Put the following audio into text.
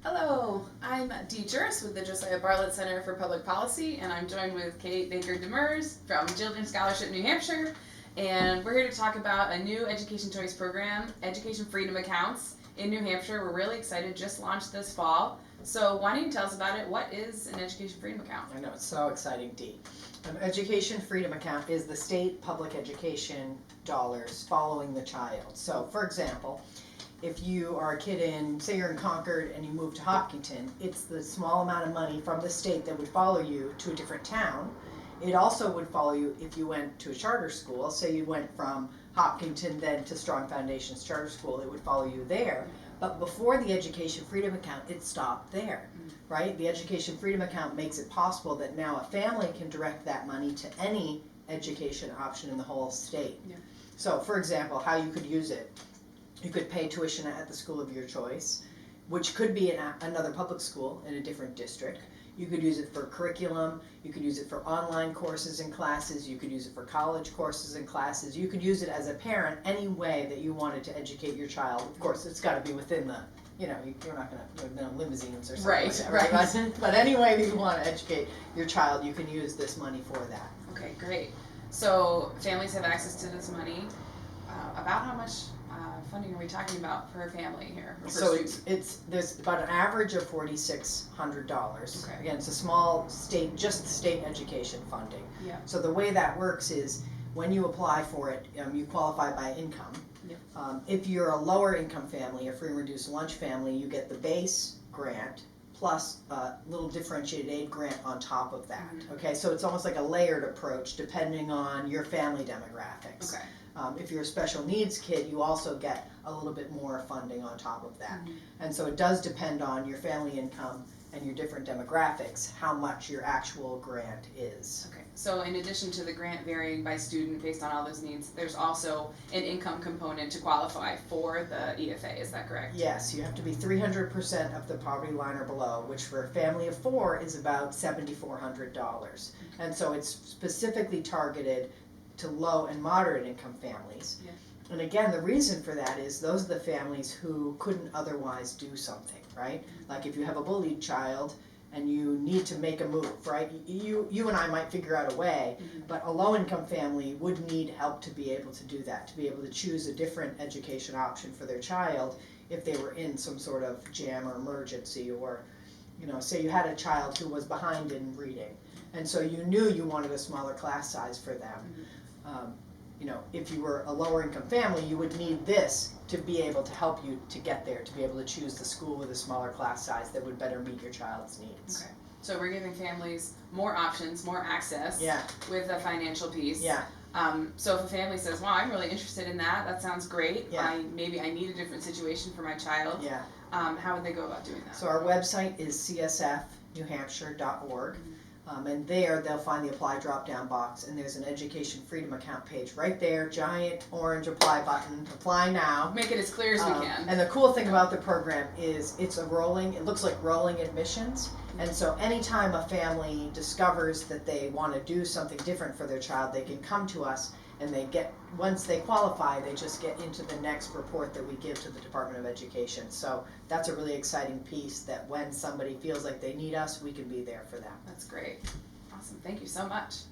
Hello, I'm Dee Juris with the Josiah Bartlett Center for Public Policy, and I'm joined with Kate Baker Demers from Children's Scholarship New Hampshire, and we're here to talk about a new education choice program, Education Freedom Accounts in New Hampshire. We're really excited, just launched this fall. So why don't you tell us about it? What is an Education Freedom Account? I know, it's so exciting, Dee. An Education Freedom Account is the state public education dollars following the child. So, for example, if you are a kid in, say you're in Concord and you move to Hopkinton, it's the small amount of money from the state that would follow you to a different town. It also would follow you if you went to a charter school. Say you went from Hopkinton then to Strong Foundations Charter School, it would follow you there. But before the Education Freedom Account, it stopped there, right? The Education Freedom Account makes it possible that now a family can direct that money to any education option in the whole state. Yeah. So, for example, how you could use it. You could pay tuition at the school of your choice, which could be in another public school in a different district. You could use it for curriculum, you could use it for online courses and classes, you could use it for college courses and classes. You could use it as a parent any way that you wanted to educate your child. Of course, it's got to be within the, you're not going to live in limousines or something Right, like that, right. But any way that you want to educate your child, you can use this money for that. Okay, great. So families have access to this money. About how much funding are we talking about per family here? Or per So student? there's about an average of $4,600. Okay. Again, it's a small state, just state education funding. Yeah. So the way that works is when you apply for it, you qualify by income. Yep. If you're a lower income family, a free and reduced lunch family, you get the base grant plus a little differentiated aid grant on top of that. Okay, so it's almost like a layered approach depending on your family demographics. Okay. If you're a special needs kid, you also get a little bit more funding on top of that. Mm-hmm. And so it does depend on your family income and your different demographics, how much your actual grant is. Okay, so in addition to the grant varying by student based on all those needs, there's also an income component to qualify for the EFA, is that correct? Yes, you have to be 300% of the poverty line or below, which for a family of 4 is about $7,400. And so it's specifically targeted to low and moderate income families. Yeah. And again, the reason for that is those are the families who couldn't otherwise do something, right? Like if you have a bullied child and you need to make a move, right? You and I might figure out a way, but a low income family would need help to be able to do that, to be able to choose a different education option for their child if they were in some sort of jam or emergency, or, say you had a child who was behind in reading, and so you knew you wanted a smaller class size for them. If you were a lower income family, you would need this to be able to help you to get there, to be able to choose the school with a smaller class size that would better meet your child's needs. Okay, so we're giving families more options, more access Yeah. with a financial piece. Yeah. So if a family says, wow, I'm really interested in that, that sounds great, Yeah. maybe I need a different situation for my child, Yeah. How would they go about doing that? So our website is csfnewhampshire.org. And there they'll find the apply drop-down box, and there's an Education Freedom Account page right there, giant orange apply button, apply now. Make it as clear as we can. And the cool thing about the program is it looks like rolling admissions, and so anytime a family discovers that they want to do something different for their child, they can come to us, and once they qualify, they just get into the next report that we give to the Department of Education. So that's a really exciting piece, that when somebody feels like they need us, we can be there for them. That's great. Awesome. Thank you so much.